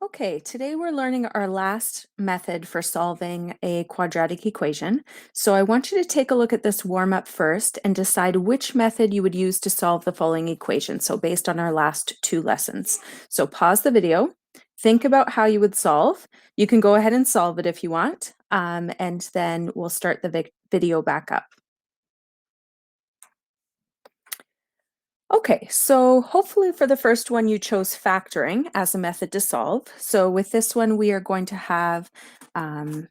Okay, today we're learning our last method for solving a quadratic equation. So I want you to take a look at this warm-up first and decide which method you would use to solve the following equation. So based on our last two lessons. So pause the video, think about how you would solve. You can go ahead and solve it if you want, and then we'll start the video back up. Okay, so hopefully for the first one you chose factoring as a method to solve. So with this one we are going to have, and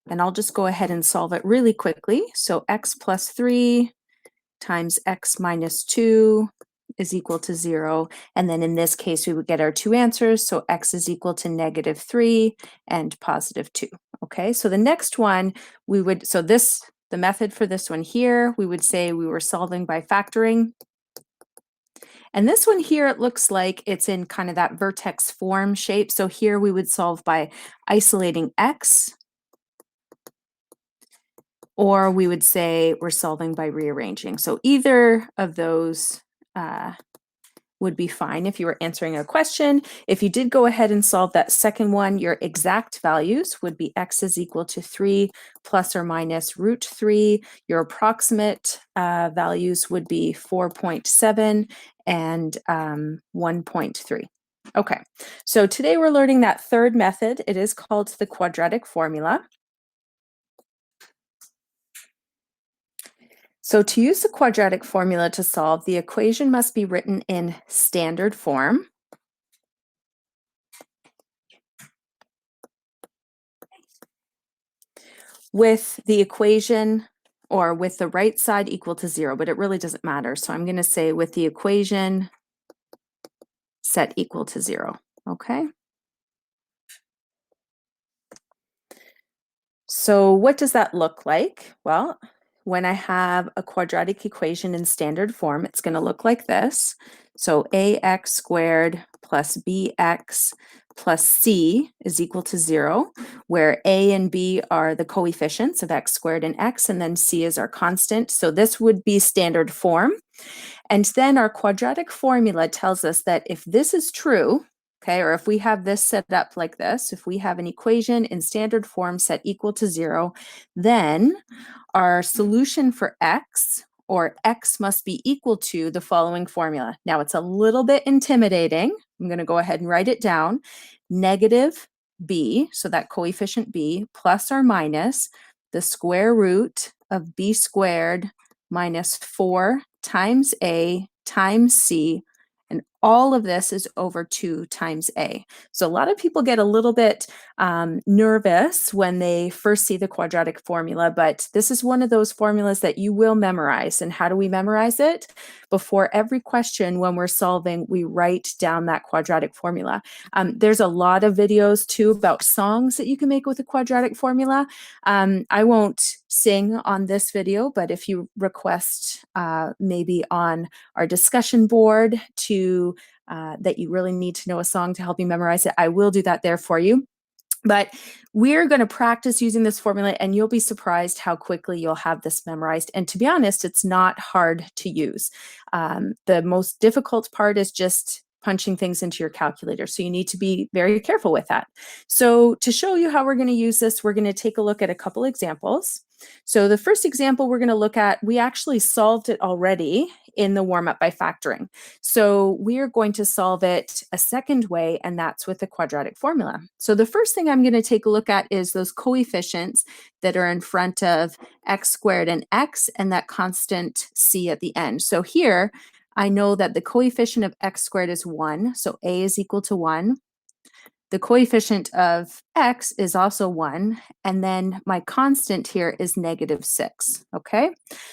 I'll just go ahead and solve it really quickly. So x plus 3 times x minus 2 is equal to 0. And then in this case we would get our two answers. So x is equal to -3 and +2. Okay, so the next one we would, the method for this one here, we would say we were solving by factoring. And this one here, it looks like it's in kind of that vertex form shape. So here we would solve by isolating x, or we would say we're solving by rearranging. So either of those would be fine if you were answering a question. If you did go ahead and solve that second one, your exact values would be x is equal to 3 plus or minus √3. Your approximate values would be 4.7 and 1.3. Okay, so today we're learning that third method. It is called the quadratic formula. So to use the quadratic formula to solve, the equation must be written in standard form. With the equation, or with the right side equal to 0, but it really doesn't matter. So I'm going to say with the equation set equal to 0, okay? So what does that look like? Well, when I have a quadratic equation in standard form, it's going to look like this. So ax squared plus bx plus c is equal to 0, where a and b are the coefficients of x squared and x, and then c is our constant. So this would be standard form. And then our quadratic formula tells us that if this is true, okay, or if we have this set up like this, if we have an equation in standard form set equal to 0, then our solution for x, or x must be equal to the following formula. Now it's a little bit intimidating. I'm going to go ahead and write it down. Negative b, so that coefficient b, plus or minus the square root of b squared minus 4 times a times c, and all of this is over 2 times a. So a lot of people get a little bit nervous when they first see the quadratic formula, but this is one of those formulas that you will memorize. And how do we memorize it? Before every question when we're solving, we write down that quadratic formula. There's a lot of videos too about songs that you can make with a quadratic formula. I won't sing on this video, but if you request maybe on our discussion board to that you really need to know a song to help you memorize it, I will do that there for you. But we're going to practice using this formula, and you'll be surprised how quickly you'll have this memorized. And to be honest, it's not hard to use. The most difficult part is just punching things into your calculator. So you need to be very careful with that. So to show you how we're going to use this, we're going to take a look at a couple examples. So the first example we're going to look at, we actually solved it already in the warm-up by factoring. So we are going to solve it a second way, and that's with the quadratic formula. So the first thing I'm going to take a look at is those coefficients that are in front of x squared and x, and that constant c at the end. So here, I know that the coefficient of x squared is 1, so a is equal to 1. The coefficient of x is also 1, and then my constant here is -6, okay?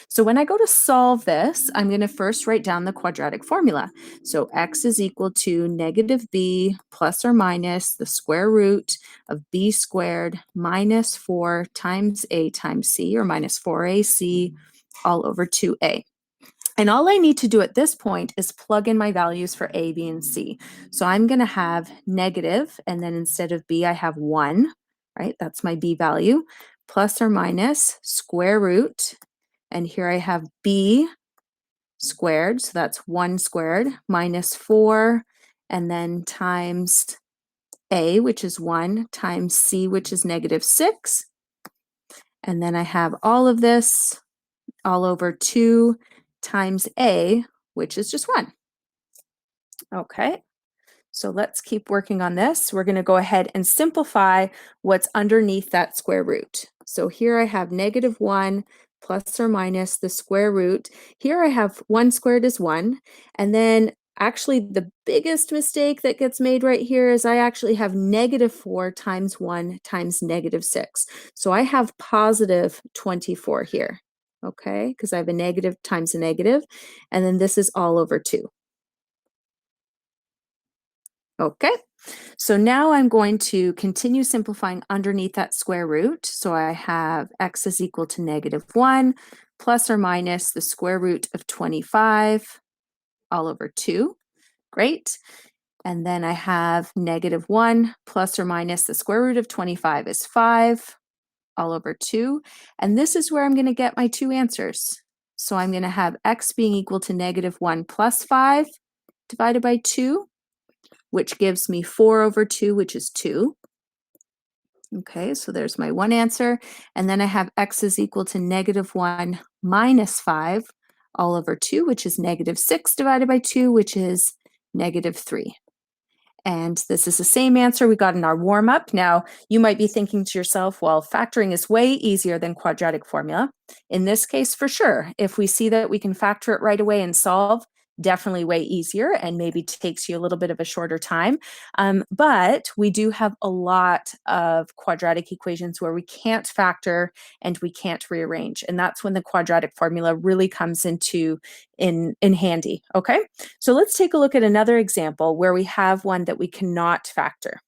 So when I go to solve this, I'm going to first write down the quadratic formula. So x is equal to -b plus or minus the square root of b squared minus 4 times a times c, or minus 4ac all over 2a. And all I need to do at this point is plug in my values for a, b, and c. So I'm going to have negative, and then instead of b, I have 1, right? That's my b value, plus or minus square root. And here I have b squared, so that's 1 squared, minus 4, and then times a, which is 1, times c, which is -6. And then I have all of this all over 2 times a, which is just 1. Okay. So let's keep working on this. We're going to go ahead and simplify what's underneath that square root. So here I have -1 plus or minus the square root. Here I have 1 squared is 1. And then actually the biggest mistake that gets made right here is I actually have -4 times 1 times -6. So I have positive 24 here. Okay, because I have a negative times a negative. And then this is all over 2. Okay, so now I'm going to continue simplifying underneath that square root. So I have x is equal to -1 plus or minus the square root of 25 all over 2. Great. And then I have -1 plus or minus the square root of 25 is 5 all over 2. And this is where I'm going to get my two answers. So I'm going to have x being equal to -1 plus 5 divided by 2, which gives me 4 over 2, which is 2. Okay, so there's my one answer. And then I have x is equal to -1 minus 5 all over 2, which is -6 divided by 2, which is -3. And this is the same answer we got in our warm-up. Now, you might be thinking to yourself, well, factoring is way easier than quadratic formula. In this case, for sure, if we see that we can factor it right away and solve, definitely way easier and maybe takes you a little bit of a shorter time. But we do have a lot of quadratic equations where we can't factor and we can't rearrange. And that's when the quadratic formula really comes into in handy. Okay, so let's take a look at another example where we have one that we cannot factor.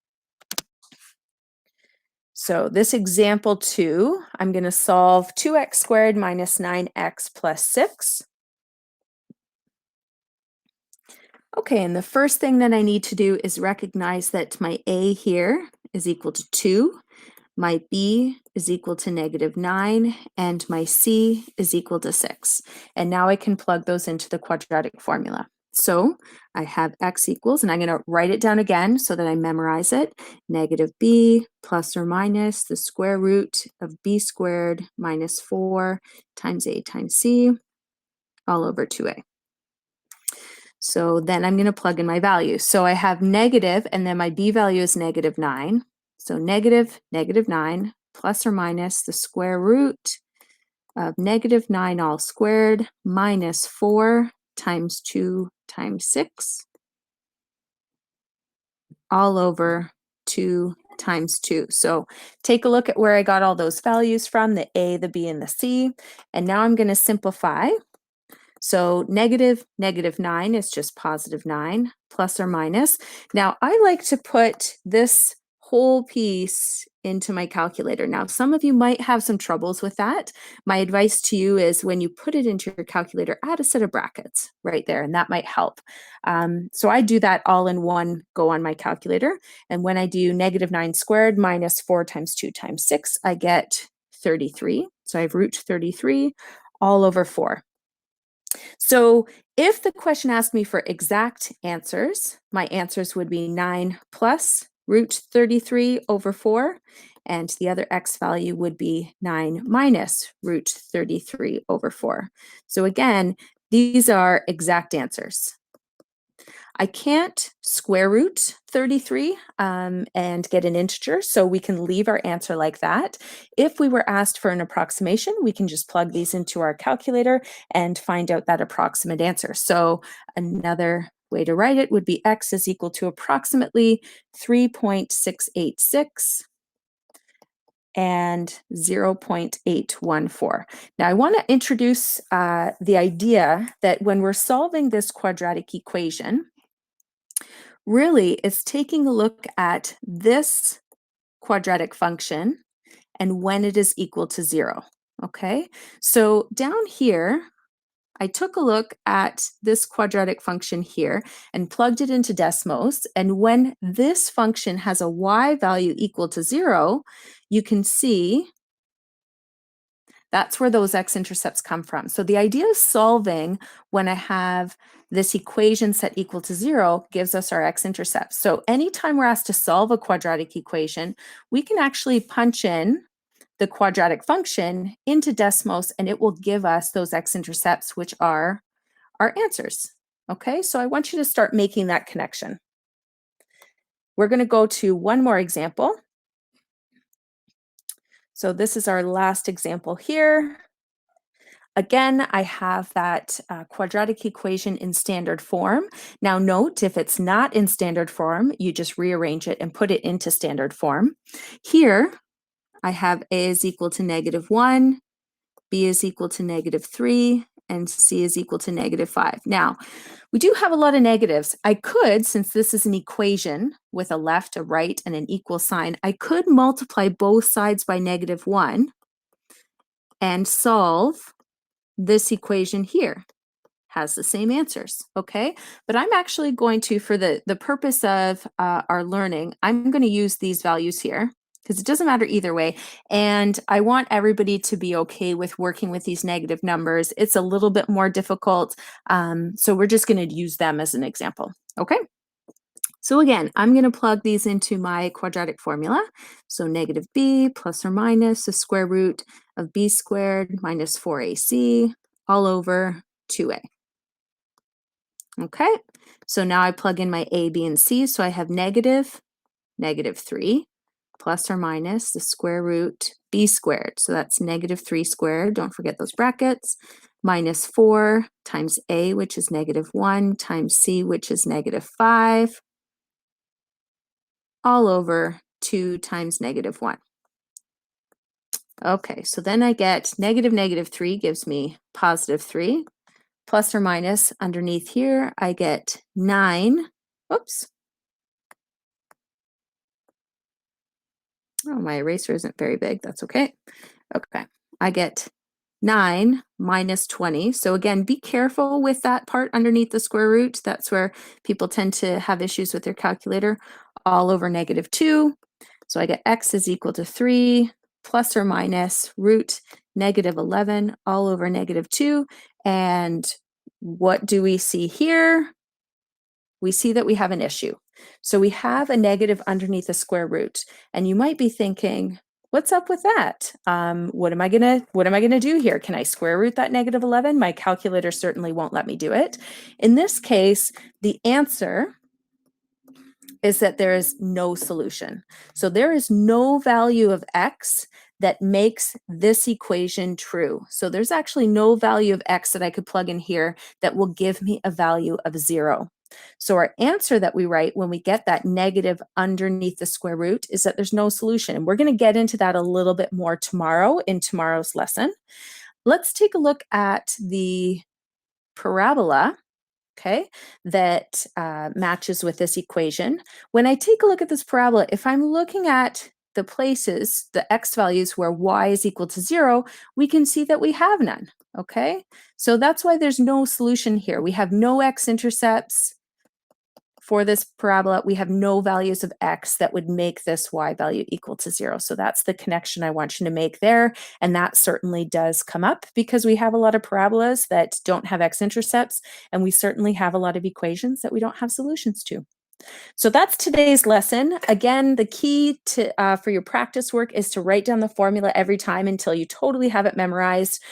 So this example 2, I'm going to solve 2x squared minus 9x plus 6. Okay, and the first thing that I need to do is recognize that my a here is equal to 2, my b is equal to -9, and my c is equal to 6. And now I can plug those into the quadratic formula. So I have x equals, and I'm going to write it down again so that I memorize it, -b plus or minus the square root of b squared minus 4 times a times c all over 2a. So then I'm going to plug in my values. So I have negative, and then my b value is -9. So -9 plus or minus the square root of -9 all squared minus 4 times 2 times 6 all over 2 times 2. So take a look at where I got all those values from, the a, the b, and the c. And now I'm going to simplify. So -9 is just +9, plus or minus. Now, I like to put this whole piece into my calculator. Now, some of you might have some troubles with that. My advice to you is when you put it into your calculator, add a set of brackets right there, and that might help. So I do that all in one go on my calculator. And when I do -9 squared minus 4 times 2 times 6, I get 33. So I have root 33 all over 4. So if the question asked me for exact answers, my answers would be 9 plus root 33 over 4, and the other x value would be 9 minus root 33 over 4. So again, these are exact answers. I can't square root 33 and get an integer, so we can leave our answer like that. If we were asked for an approximation, we can just plug these into our calculator and find out that approximate answer. So another way to write it would be x is equal to approximately 3.686 and 0.814. Now I want to introduce the idea that when we're solving this quadratic equation, really, it's taking a look at this quadratic function and when it is equal to 0. Okay, so down here, I took a look at this quadratic function here and plugged it into Desmos. And when this function has a y value equal to 0, you can see That's where those x-intercepts come from. So the idea of solving when I have this equation set equal to 0 gives us our x-intercepts. So anytime we're asked to solve a quadratic equation, we can actually punch in the quadratic function into Desmos, and it will give us those x-intercepts, which are our answers. Okay, so I want you to start making that connection. We're going to go to one more example. So this is our last example here. Again, I have that quadratic equation in standard form. Now note, if it's not in standard form, you just rearrange it and put it into standard form. Here, I have a is equal to -1, b is equal to -3, and c is equal to -5. Now, we do have a lot of negatives. I could, since this is an equation with a left, a right, and an equal sign, I could multiply both sides by -1 and solve this equation here. Has the same answers, okay? But I'm actually going to, for the purpose of our learning, I'm going to use these values here because it doesn't matter either way. And I want everybody to be okay with working with these negative numbers. It's a little bit more difficult, so we're just going to use them as an example, okay? So again, I'm going to plug these into my quadratic formula. So -b plus or minus the square root of b squared minus 4ac all over 2a. Okay, so now I plug in my a, b, and c. So I have -3 plus or minus the square root b squared. So that's -3 squared. Don't forget those brackets. Minus 4 times a, which is -1, times c, which is -5. All over 2 times -1. Okay, so then I get -3 gives me +3. Plus or minus underneath here, I get 9. Oops. Oh, my eraser isn't very big. That's okay. Okay, I get 9 minus 20. So again, be careful with that part underneath the square root. That's where people tend to have issues with their calculator. All over -2. So I get x is equal to 3 plus or minus root -11 all over -2. And what do we see here? We see that we have an issue. So we have a negative underneath the square root. And you might be thinking, what's up with that? What am I gonna do here? Can I square root that -11? My calculator certainly won't let me do it. In this case, the answer is that there is no solution. So there is no value of x that makes this equation true. So there's actually no value of x that I could plug in here that will give me a value of 0. So our answer that we write when we get that negative underneath the square root is that there's no solution. And we're going to get into that a little bit more tomorrow in tomorrow's lesson. Let's take a look at the parabola, okay, that matches with this equation. When I take a look at this parabola, if I'm looking at the places, the x values where y is equal to 0, we can see that we have none, okay? So that's why there's no solution here. We have no x-intercepts for this parabola. We have no values of x that would make this y value equal to 0. So that's the connection I want you to make there. And that certainly does come up because we have a lot of parabolas that don't have x-intercepts, and we certainly have a lot of equations that we don't have solutions to. So that's today's lesson. Again, the key to for your practice work is to write down the formula every time until you totally have it memorized.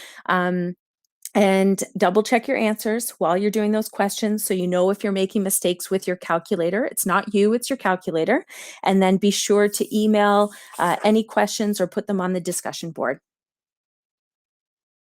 And double check your answers while you're doing those questions so you know if you're making mistakes with your calculator. It's not you, it's your calculator. And then be sure to email any questions or put them on the discussion board.